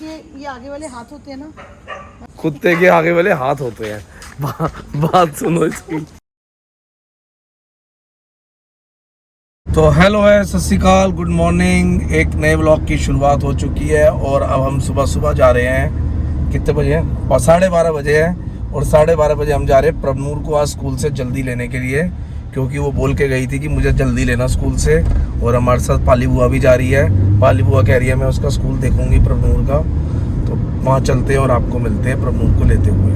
के ये आगे वाले हाथ होते हैं ना, कुत्ते के आगे वाले हाथ होते हैं। बात सुनो इसकी। तो हेलो है, सत श्री अकाल, गुड मॉर्निंग। एक नए ब्लॉग की शुरुआत हो चुकी है और अब हम सुबह सुबह जा रहे हैं। कितने बजे हैं? और 12:30 बजे हैं और 12:30 बजे हम जा रहे हैं प्रभनूर को आज स्कूल से जल्दी लेने के लिए, क्योंकि वो बोल के गई थी कि मुझे जल्दी लेना स्कूल से। और हमारे साथ पाली बुआ भी जा रही है। पाली बुआ कह रही है मैं उसका स्कूल देखूंगी प्रभनूर का, तो वहाँ चलते हैं और आपको मिलते हैं प्रभनूर को लेते हुए।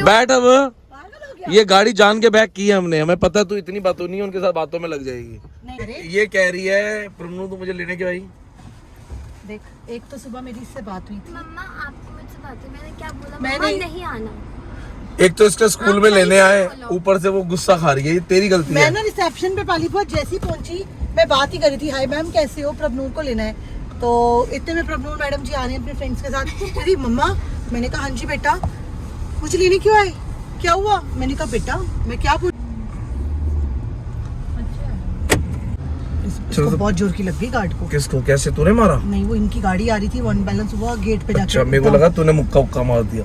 बैठ अब, ये गाड़ी जान के बैक की है हमने, हमें पता तू इतनी बातों नहीं है, उनके साथ बातों में लग जाएगी। ये कह रही है प्रभनूर तू मुझे लेने के भाई। देख, एक तो सुबह मेरी इससे बात हुई थी। मम्मा आपकी मुझसे बात हुई, मैंने क्या बोला? मैंने नहीं आना। एक तो इसके स्कूल में लेने आए, ऊपर से वो गुस्सा खा रही है, ये तेरी गलती है। मैं ना रिसेप्शन पे पाली बुआ जैसी पहुंची, मैं बात ही करी थी, हाय मैम कैसे हो, प्रभनूर को लेना है। तो इतने में प्रभनूर मैडम जी आ रही हैं अपने फ्रेंड्स के साथ। मेरी मम्मा, मैंने कहा हाँ जी बेटा, मुझे लेने क्यों आए, क्या हुआ? मैंने कहा बेटा मैं क्या पूछ, इसको बहुत जोर की लग गई गार्ड को। किसको? कैसे? तूने मारा? नहीं, वो इनकी गाड़ी आ रही थी, वन बैलेंस हुआ, गेट पे जाके। अच्छा, मेरे को लगा तूने मुक्का उक्का मार दिया।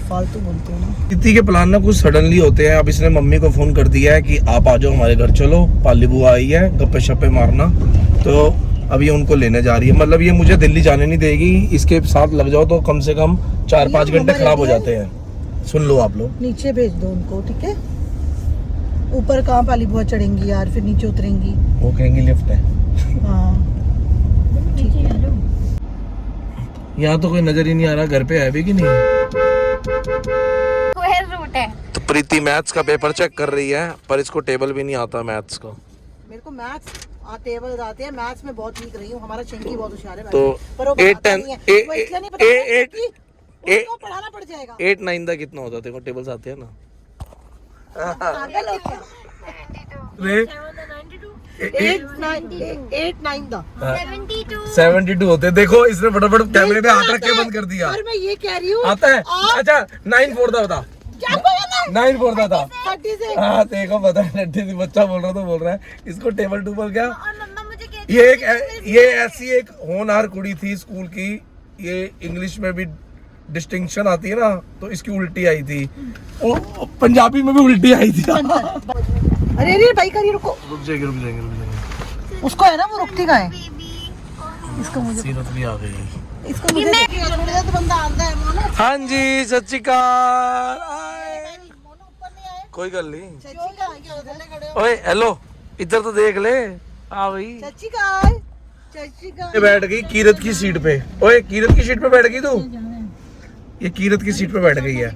फालतू बोलते हो ना। प्रीति के प्लान ना कुछ सडनली होते हैं। अब इसने मम्मी को फोन कर दिया है कि आप आ जाओ हमारे घर, चलो पाली बुआ आई है, गप्पे शप्पे मारना। तो अब ये उनको लेने जा रही है, मतलब ये मुझे दिल्ली जाने नहीं देगी। इसके साथ लग जाओ तो कम से कम 4-5 घंटे खराब हो जाते हैं। सुन लो आप लोग, नीचे भेज दो उनको, ठीक है? ऊपर कहाँ पाली बुआ चढ़ेंगी यार, फिर नीचे उतरेंगी। वो कहेंगी लिफ्ट है। हाँ ठीक है। यहाँ तो कोई नजर ही नहीं आ रहा, घर पे है भी कि नहीं। रूट है। तो प्रीति मैथ्स का पेपर चेक कर रही है, पर इसको टेबल भी नहीं आता मैथ्स का। मेरे को मैथ्स टेबल आते हैं, मैथ्स में बहुत वीक रही हूँ। हमारा चंकी बहुत होशियार है, तो पर वो 8 बताता 10 नहीं है। वो इसलिए नहीं बताता कि उसको पढ़ाना पड़ जाएगा। 8 9 का कितना होता है? देखो टेबल्स आते हैं ना। पागल हो क्या? 72 होते हैं। देखो इसने फटाफट कैमरे पे हाथ रख के बंद कर दिया। और मैं ये कह रही हूँ आता है। अच्छा 9 4 था, बता। क्या बोला? 9 4 था। 36। हाँ देखो, पता है, बच्चा बोल रहा तो बोल रहा है। इसको टेबल टूबल क्या। और मम्मा मुझे कहती ये ऐसी एक होनहार कुड़ी थी स्कूल की, ये इंग्लिश में भी डिस्टिंक्शन आती है ना, तो इसकी उल्टी आई थी, पंजाबी में भी उल्टी आई थी। अरे अरे भाई करिए, रुको। रुक जाएंगे। उसको है ना, वो रुकती का है। इसको मुझे सीरत भी आ गई। इसको मुझे तो बंदा आता है मोना। हाँ जी, सत श्री अकाल। कोई गल नहीं। चाची का क्या उधर खड़े हो? ओए हेलो, इधर तो देख ले। आ गई चाची का, चाची का। बैठ गई कीरत की सीट पे। ओए कीरत की सीट पे बैठ गई तू। ये कीरत की सीट पे बैठ गई है।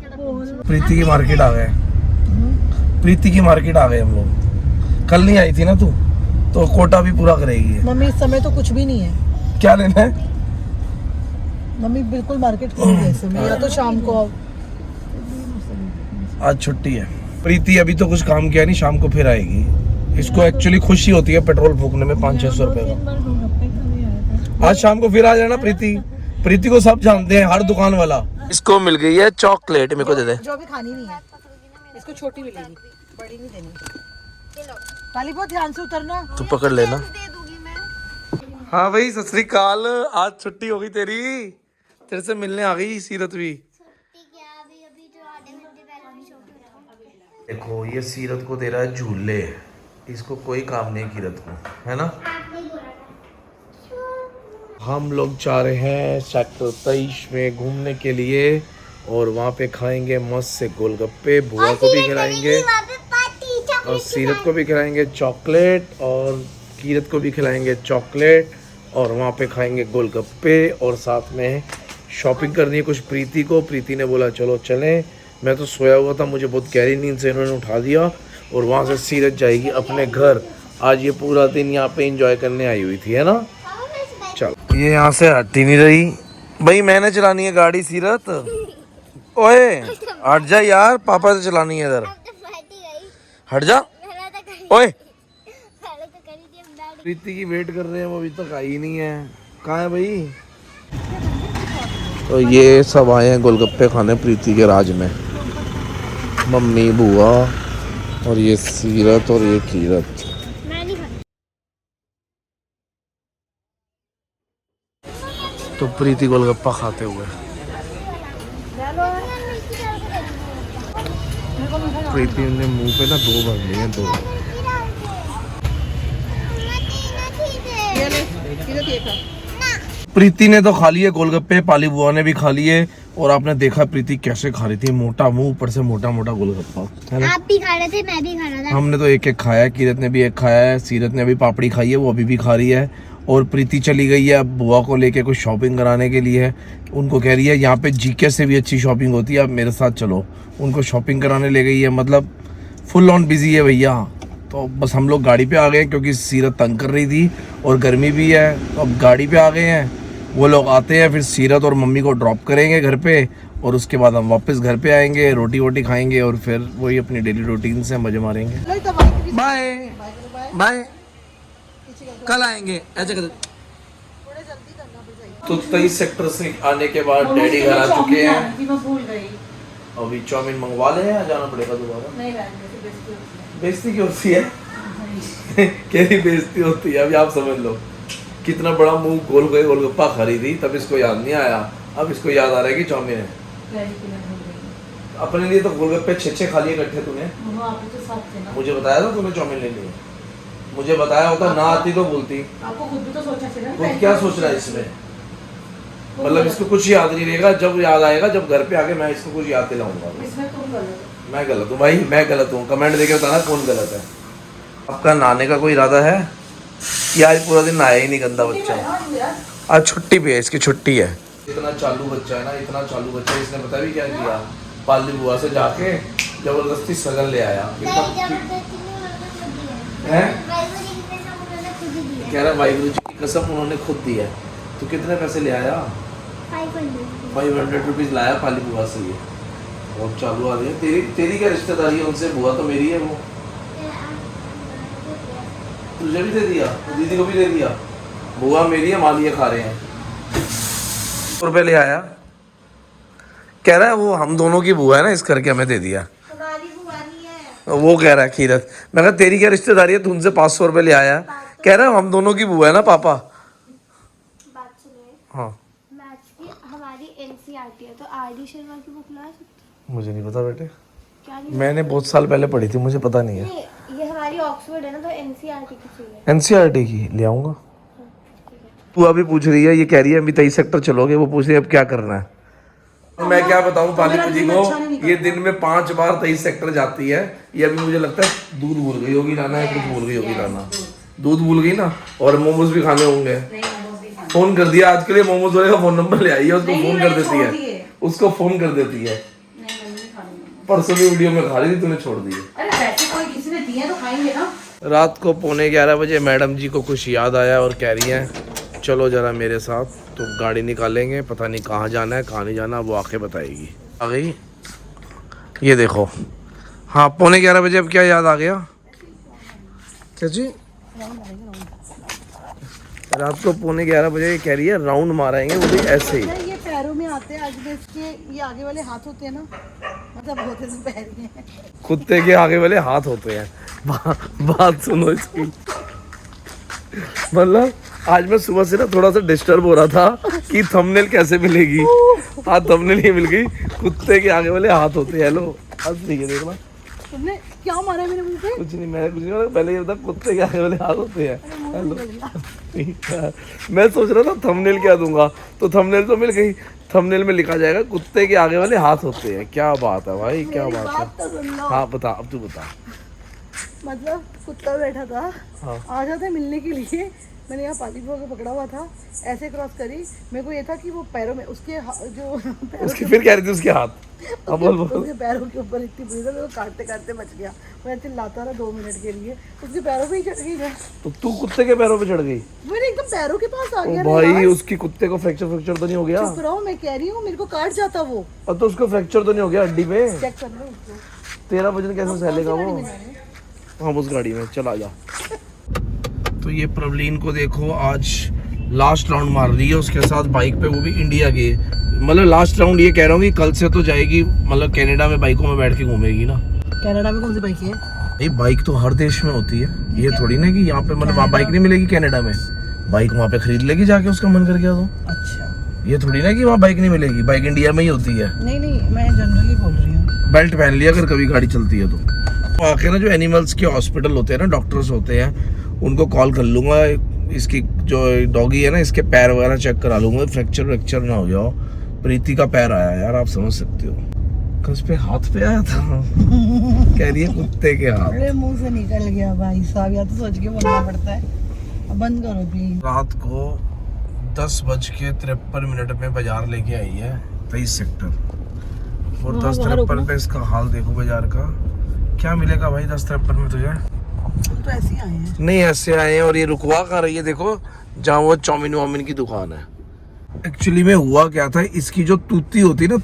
प्रीति की मार्केट आ गए। प्रीति की मार्केट आ गए हम लोग। कल नहीं आई थी ना तू, तो कोटा भी पूरा करेगी। मम्मी इस समय तो कुछ भी नहीं है। क्या लेना है? मम्मी बिल्कुल मार्केट खोल गई इस समय, या तो शाम को आओ। आज छुट्टी है। प्रीति अभी तो कुछ काम किया नहीं, शाम को फिर आएगी। इसको एक्चुअली खुशी होती है पेट्रोल फूकने में 500-600 रुपए का। आज शाम को फिर आ जाना प्रीति। प्रीति को सब जानते हैं, हर दुकान वाला। इसको मिल गई है चॉकलेट, मेरे को दे दे। जो भी खानी नहीं है, इसको छोटी मिलेगी, बड़ी नहीं देनी। पाली बहुत ध्यान से उतरना। तू पकड़ लेना। दे दूंगी मैं। हाँ भाई, सत श्री अकाल। आज छुट्टी हो गई तेरी, तेरे से मिलने आ गई सीरत भी। अभी जो आधे घंटे पहले भी छोटी। देखो ये सीरत को दे रहा है झूले, इसको कोई काम नहीं कीरत को, है ना। हम लोग जा रहे हैं सेक्टर 23 में घूमने के लिए और वहाँ पे खाएंगे मस्त से गोलगप्पे। बुआ को भी खिलाएंगे और सीरत को भी खिलाएंगे चॉकलेट, और कीरत को भी खिलाएंगे चॉकलेट, और वहाँ पे खाएंगे गोलगप्पे, और साथ में शॉपिंग करनी है कुछ प्रीति को। प्रीति ने बोला चलो चलें। मैं तो सोया हुआ था, मुझे बहुत गहरी नींद से इन्होंने उठा दिया। और वहाँ से सीरत जाएगी अपने घर। आज ये पूरा दिन यहाँ पे एंजॉय करने आई हुई थी, है ना। चल, ये यहाँ से हट ही नहीं रही भाई। मैंने चलानी है गाड़ी सीरत। ओए हट जा यार, पापा से चलानी है इधर। हट जा। ओए प्रीति की वेट कर रहे हैं, वो अभी तक आई नहीं है। कहाँ है भाई? तो ये सब आए हैं गोलगप्पे खाने प्रीति के राज में। मम्मी, बुआ और ये सीरत और ये कीरत। मैं नहीं खाती। तो प्रीति गोलगप्पा खाते हुए, प्रीति ने मुंह पे ना 2 भर लिए हैं, 2। प्रीति ने तो खा लिए गोलगप्पे, पाली बुआ ने भी खा लिए। और आपने देखा प्रीति कैसे खा रही थी, मोटा मुंह, ऊपर से मोटा मोटा गोलगप्पा, है ना? आप भी खा रहे थे, मैं भी खा रहा था। हमने तो एक एक खाया है, कीरत ने भी एक खाया है, सीरत ने अभी पापड़ी खाई है, वो अभी भी खा रही है। और प्रीति चली गई है अब बुआ को लेके कुछ शॉपिंग कराने के लिए। उनको कह रही है यहाँ पे जीके से भी अच्छी शॉपिंग होती है, अब मेरे साथ चलो। उनको शॉपिंग कराने ले गई है, मतलब फुल ऑन बिजी है भैया। तो बस हम लोग गाड़ी पे आ गए क्योंकि सीरत तंग कर रही थी और गर्मी भी है, तो अब गाड़ी पे आ गए हैं। वो लोग आते हैं, फिर सीरत और मम्मी को ड्रॉप करेंगे घर पे और उसके बाद हम वापस घर पे आएंगे, रोटी वोटी खाएंगे और फिर वही अपनी डेली रूटीन से मजे मारेंगे। बाय बाय, कल आएंगे ऐसे कर। तो 23 सेक्टर से आने के बाद डैडी घर आ चुके हैं। मैं भूल गई। अभी चाउमीन मंगवा ले या जाना पड़ेगा दोबारा? नहीं, बेइज्जती क्यों होती है? कैसी बेइज्जती होती है? अभी आप समझ लो, कितना बड़ा मुंह गोल गए गोलगप्पा खा रही थी, तब इसको याद नहीं आया, अब इसको याद आ रहा है कि चाउमीन है। अपने लिए तो गोलगप्पे 6 खा लिए इकट्ठे तूने। मुझे बताया था तूने चाउमीन लेनी है, मुझे बताया होता, ना आती तो बोलती। आपको खुद भी तो सोचना चाहिए। खुद क्या सोच रहा है इसमें? मतलब इसको कुछ याद नहीं रहेगा, जब याद आएगा, जब घर पे आके मैं इसको कुछ याद दिलाऊंगा। इसमें तुम गलत मैं गलत हूँ भाई, मैं गलत हूँ। कमेंट देके बताना कौन गलत है। आपका नहाने का कोई इरादा है कि आज पूरा दिन नहाया ही नहीं गंदा बच्चा? आज छुट्टी पे है, इसकी छुट्टी है। इतना चालू बच्चा है ना, इतना चालू बच्चा, इसने पता भी क्या किया, पाली बुआ से जाके जबरदस्ती सगन ले आया। कह रहा वाहिगुरु जी की कसम उन्होंने खुद दी है। तो कितने पैसे ले आया? 500 रुपीज लाया पाली बुआ से। ये बहुत चालू आ रही है। तेरी क्या रिश्तेदारी है उनसे? बुआ तो मेरी है। वो तुझे भी दे दिया, दीदी को भी दे दिया। बुआ मेरी है, मालिया खा रहे हैं। रुपए ले आया, कह रहा है वो हम दोनों की बुआ है ना, इस करके हमें दे दिया। वो कह रहा है कीरत। मैं कहा तेरी क्या रिश्तेदारी है, तू उनसे 500 रुपए ले आया? कह रहा है हम दोनों की बुआ है ना पापा। हाँ, हमारी एनसीईआरटी है, तो आरडी शर्मा की बुक ला सकते? मुझे नहीं पता बेटे, क्या नहीं? मैंने बहुत साल पहले पढ़ी थी, मुझे पता नहीं है। ये हमारी ऑक्सफोर्ड है ना, तो एनसीईआरटी की चाहिए। एनसीईआरटी की ले आऊंगा। तू अभी पूछ रही है, ये कह रही है अभी 23 सेक्टर चलोगे, वो पूछ रही है अब क्या करना है। मैं क्या बताऊं पाली जी को, ये दिन में 5 बार 23 सेक्टर जाती है। ये अभी मुझे लगता है दूध भूल गई होगी लाना, है कुछ भूल गई होगी लाना, दूध भूल गई ना। और मोमोज भी खाने होंगे। फोन कर दिया आज के लिए, मोमोज वाले का फोन नंबर ले आई है, उसको फोन कर देती है, उसको फोन कर देती है। परसों भी वीडियो में खा रही थी, तूने छोड़ दी। अरे वैसे कोई किसी ने दिए तो खाएंगे ना। रात को 11:15 बजे मैडम जी को कुछ याद आया और कह रही हैं चलो जरा मेरे साथ। तो गाड़ी निकालेंगे, पता नहीं कहाँ जाना है कहाँ नहीं जाना, वो आके बताएगी। आ गई, ये देखो। हाँ 11:15 बजे अब क्या याद आ गया? क्या जी? रात को 11:15 बजे ये कह रही है राउंड मारेंगे, वो भी ऐसे ही। ये पैरों में आते हैं, आज में इसके ये आगे वाले हाथ होते हैं ना, मतलब होते तो पैर ही हैं। कुत्ते के आगे वाले हाथ होते हैं। बात सुनो इसकी। मतलब आज मैं सुबह से ना थोड़ा सा डिस्टर्ब हो रहा था कि थंबनेल कैसे मिलेगी। हाँ थंबनेल ही मिल गई। कुत्ते के आगे वाले हाथ होते हैं। लो हंस रही है, देखना। तुमने क्या मारा मेरे मुंह पे? कुछ नहीं, मैं कुछ नहीं, पहले ये बता कुत्ते के आगे वाले हाथ होते हैं। हेलो मैं सोच रहा था थंबनेल क्या दूंगा, तो थंबनेल तो मिल गई। थंबनेल में लिखा जाएगा कुत्ते के आगे वाले हाथ होते हैं। क्या बात है भाई, क्या बात है। तो सुन लो। हाँ बता, अब तू बता। मतलब कुत्ता बैठा था, हाँ। आ जाता मिलने के लिए। मैंने यहाँ पाली बुआ को पकड़ा हुआ था, ऐसे क्रॉस करी। मेरे को ये था कि वो पैरों में उसके जो पैरों उसकी फिर कह रही थी उसके हाथ। अब बोल बोल। उसके पैरों के ऊपर इतनी बुरी था, मेरे को काटते काटते बच गया। मैं चिल्लाता रहा 2 मिनट के लिए, उसके पैरों पे ही चढ़ गई मैं। तो तू कुत्ते के पैरों पे चढ़ गई? मैंने एकदम पैरों के पास आ ओ गया। भाई उसकी कुत्ते को फ्रैक्चर तो नहीं हो गया? चुप रहो, मैं कह रही हूँ मेरे को काट जाता वो। अब तो उसको फ्रैक्चर तो नहीं हो गया हड्डी पे? चेक कर लो उसको। तेरा वजन कैसे सहलेगा वो? हाँ उस गाड़ी में चला जा। तो ये प्रवलीन को देखो, आज लास्ट राउंड मार रही है उसके साथ बाइक पे, वो भी इंडिया की। मतलब लास्ट राउंड ये कह रहा हूँ कि कल से तो जाएगी, मतलब कनाडा में बाइकों में बैठ के घूमेगी ना। कनाडा में कौन सी बाइक है? नहीं, बाइक तो हर देश में होती है, ये थोड़ी ना कि यहाँ पे मतलब वहाँ बाइक नहीं मिलेगी कनाडा में, बाइक वहाँ पे खरीद लेगी जाके, उसका मन कर गया तो। अच्छा, ये थोड़ी ना कि वहाँ बाइक नहीं मिलेगी, बाइक इंडिया में ही होती है। नहीं मैं जनरली बोल रही हूँ। बेल्ट पहन लिया अगर कभी गाड़ी चलती है तो। आके ना जो एनिमल्स के हॉस्पिटल होते हैं ना, डॉक्टर्स होते हैं, उनको कॉल कर लूंगा, इसकी जो डॉगी है ना, इसके पैर वगैरह चेक करा लूंगा, फ्रैक्चर ना हो जाओ। प्रीति का पैर आया यार, आप समझ सकते हो, कस पे हाथ पे आया था। कह रही है कुत्ते के हाथ। अरे मुंह से निकल गया भाई साहब, या तो सोच के बोलना पड़ता है। अब बंद करो प्लीज। रात को 10:53 में बाजार लेके आई है 23 सेक्टर, और 10:53 पे इसका हाल देखो बाजार का। क्या मिलेगा भाई 10:53 में तुझे? तो ऐसे ही आए हैं। नहीं ऐसे आए हैं, और ये रुकवा कर रही है, देखो जहाँ वो चाउमीन वाउमीन की दुकान है। एक्चुअली में हुआ क्या था, इसकी जो तूती होती है ना,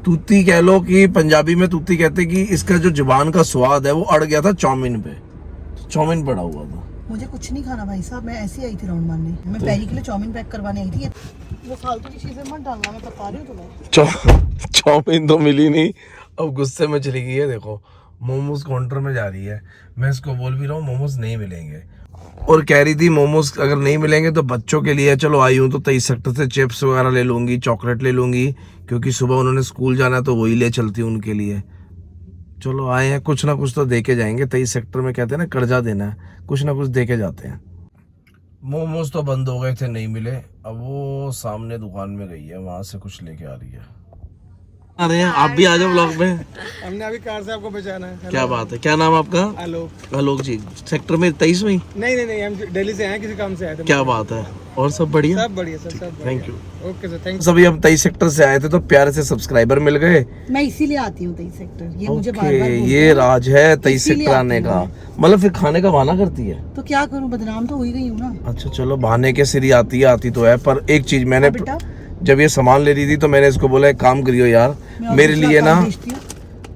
तूती कह लो कि पंजाबी में तूती कहते हैं, कि इसका जो जुबान का स्वाद है वो अड़ गया था चाउमीन पे, चाउमीन पड़ा हुआ था। मुझे कुछ नहीं खाना भाई साहब, मैं ऐसे ही आई थी राउंड मारने, मैं पैरी के लिए चाउमीन पैक करवाने आई थी। वो फालतू की चीजें मत डालना, मैं बता रही हूँ तुम्हें। चाउमीन तो मिली नहीं, अब गुस्से में चली गई है। देखो मोमोज काउंटर में जा रही है, मैं इसको बोल भी रहा हूँ मोमोज नहीं मिलेंगे, और कह रही थी मोमोज अगर नहीं मिलेंगे तो बच्चों के लिए चलो आई हूँ तो 23 सेक्टर से चिप्स वगैरह ले लूंगी, चॉकलेट ले लूंगी, क्योंकि सुबह उन्होंने स्कूल जाना है तो वही ले चलती हूँ उनके लिए। चलो आए हैं, कुछ ना कुछ तो दे के जाएंगे। 23 सेक्टर में कहते हैं ना कर्जा देना है, कुछ ना कुछ दे के जाते हैं। मोमोज तो बंद हो गए थे, नहीं मिले, अब वो सामने दुकान में गई है, वहां से कुछ लेके आ रही है। अरे आप भी आ जाओ ब्लॉग में। हमने अभी कार से आपको बचाना है। क्या बात है, क्या नाम आपका? आलोक जी। सेक्टर में 23 में? नहीं हम दिल्ली से हैं, किसी काम से आए थे। क्या बात है, और सब बढ़िया? सब बढ़िया सर, सब thank you. Okay sir, thank you. सभी हम 23 सेक्टर से आए थे तो प्यारे से सब्सक्राइबर मिल गए। मैं इसीलिए आती हूँ 23 सेक्टर, ये मुझे बार ओके, बार ये राज है 23 सेक्टर आने का, मतलब फिर खाने का बहाना करती है। तो क्या करूँ, बदनाम तो हो ही गई हूँ ना। अच्छा चलो, बहाने के सिर आती तो है, पर एक चीज मैंने बेटा, जब ये सामान ले रही थी तो मैंने इसको बोला एक काम करियो यार, मेरे लिए ना,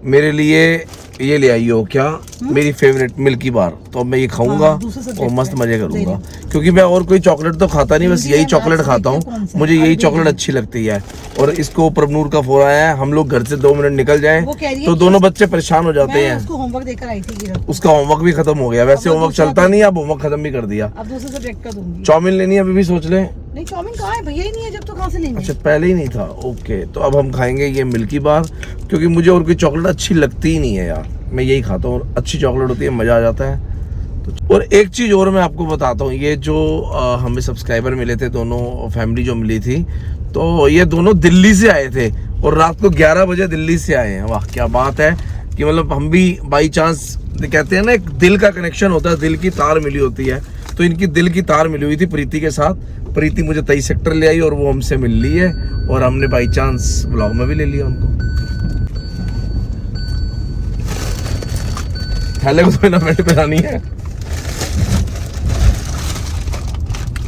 मेरे लिए ये ले आई हो क्या, मेरी फेवरेट मिल्की बार, तो मैं ये खाऊंगा और मस्त मजे करूंगा, क्योंकि मैं और कोई चॉकलेट तो खाता नहीं, बस यही चॉकलेट खाता हूँ, मुझे यही चॉकलेट अच्छी लगती है। और इसको प्रभनूर का फोन आया है, हम लोग घर से 2 मिनट निकल जाएं तो दोनों बच्चे परेशान हो जाते हैं। उसको होमवर्क देकर आई थी, उसका होमवर्क भी खत्म हो गया, वैसे होमवर्क चलता नहीं, अब होमवर्क खत्म भी कर दिया। अब दूसरे सब्जेक्ट का दूंगी। चाउमीन लेनी है अभी भी सोच ले। नहीं चाउमीन कहाँ है भैया, ही नहीं है, जब तो कहाँ से लेंगे। अच्छा पहले ही नहीं था, ओके। तो अब हम खाएंगे ये मिल्की बार, क्योंकि मुझे और कोई चॉकलेट अच्छी लगती ही नहीं है यार, मैं यही खाता हूँ, अच्छी चॉकलेट होती है, मज़ा आ जाता है। तो और एक चीज़ और मैं आपको बताता हूँ, ये जो हमें सब्सक्राइबर मिले थे, दोनों फैमिली जो मिली थी, तो ये दोनों दिल्ली से आए थे और रात को 11 बजे दिल्ली से आए हैं। वाह क्या बात है, कि मतलब हम भी बाई चांस, कहते हैं ना एक दिल का कनेक्शन होता है, दिल की तार मिली होती है, तो इनकी दिल की तार मिली हुई थी प्रीति के साथ। प्रीति मुझे 23 सेक्टर ले आई और वो हमसे मिल ली है, और हमने बाई चांस ब्लॉग में भी ले लिया उनको। थैले को तो बेल्ट पहनानी है,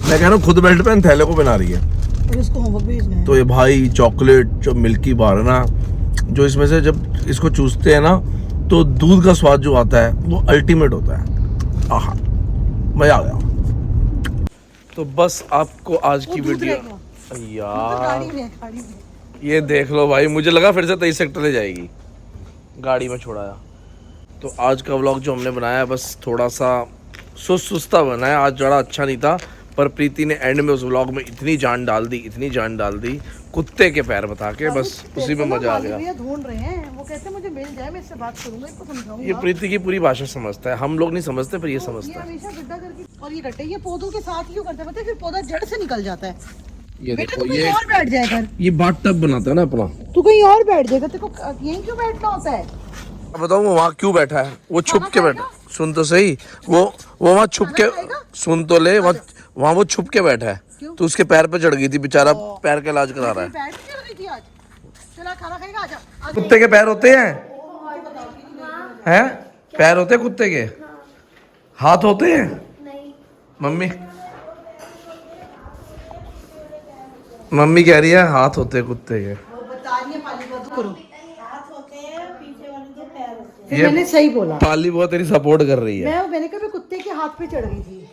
मैं कह रहा हूँ खुद बेल्ट पहन, थैले को पहना रही है। और उसको होमवर्क भेजना है। तो ये भाई चॉकलेट जो मिल्की बार है ना, जो इसमें से जब इसको चूसते हैं ना तो दूध का स्वाद जो आता है वो अल्टीमेट होता है। आहा मजा आ गया। तो बस आपको आज की वीडियो यार ये देख लो भाई, मुझे लगा फिर से 23 सेक्टर ले जाएगी, गाड़ी में छोड़ाया। तो आज का व्लॉग जो हमने बनाया बस थोड़ा सा सुस्ता बनाया, आज ज़्यादा अच्छा नहीं था, पर प्रीति ने एंड में उस व्लॉग में इतनी जान डाल दी कुत्ते के पैर बता के, बस उसी में मजा आ गया। ढूंढ रहे हैं, वो कहते मुझे मिल जाए, मैं इससे बात करूंगा, इसको समझाऊंगा। ये प्रीति की पूरी भाषा समझता है, हम लोग नहीं समझते पर ये समझता है। हमेशा गड्ढा करके, और ये रटे, ये पौधों के साथ ही करते हैं, फिर पौधा जड़ से निकल जाता है। ये बेटा देखो, तू ये कहीं और बैठ जाए कर, ये बाट टब बनाता है ना अपना, तू कहीं और बैठ जाएगा, तेरे को यहीं क्यों बैठना होता है? बताऊँ वो वहाँ क्यों बैठा है, वो छुप के बैठा, सुन तो सही, वो वहाँ छुप के, सुन तो ले, वहाँ वो छुप के बैठा है, तो उसके पैर पे चढ़ गई थी, बेचारा पैर का इलाज करा रहा है। कुत्ते के पैर होते हैं पैर होते हैं कुत्ते के, हाथ होते हैं? मम्मी कह रही है हाथ होते हैं कुत्ते के। ये मैंने सही बोला, पाली बहुत तेरी सपोर्ट कर रही है। मैंने कहा मैं कुत्ते के हाथ पे चढ़ गई थी,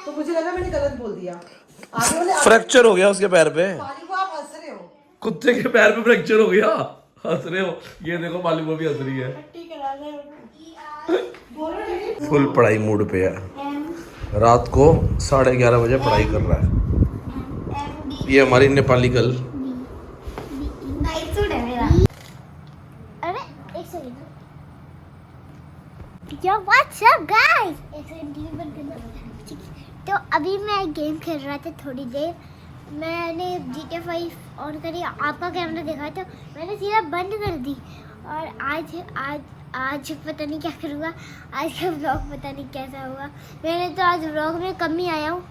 तो मुझे लगा मैंने गलत बोल दिया। आगे वाले फ्रैक्चर हो गया उसके पैर पे। मालिक को आप हंस रहे हो। कुत्ते के पैर पे फ्रैक्चर हो गया, हंस रहे हो। ये देखो मालिक वो भी हंस रही है। फुल पढ़ाई मूड पे है। रात को 11:30 बजे पढ़ाई कर रहा है। ये हमारी नेपाली गर्ल। नाइट सूट है मेरा। अरे एक second. Yo what's up guys. एक सेकंड टीवी बंद करना। तो अभी मैं गेम खेल रहा था थोड़ी देर। मैंने GTA 5 ऑन करी, आपका कैमरा देखा तो मैंने सीधा बंद कर दी। और आज पता नहीं क्या करूँगा। आज का व्लॉग पता नहीं कैसा होगा। मैंने तो आज व्लॉग में कम ही आया हूँ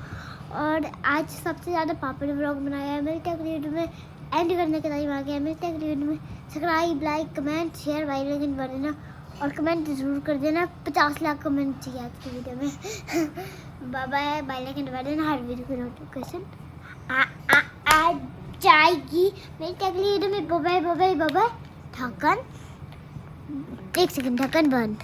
और आज सबसे ज़्यादा पापा ने व्लॉग बनाया है। मिलते हैं अगली वीडियो में। एंड करने का टाइम आ गया। मिलते हैं अगली वीडियो में। Subscribe, like, comment, share, bell icon कर देना और कमेंट ज़रूर कर देना। 50 लाख कमेंट चाहिए आज की वीडियो में। Bye bye. बेल आइकन दबा देना, हर वीडियो की नोटिफिकेशन आ जाएगी। मिलते हैं अगली वीडियो में। Bye bye bye bye. ढक्कन, एक सेकंड, ढक्कन बंद।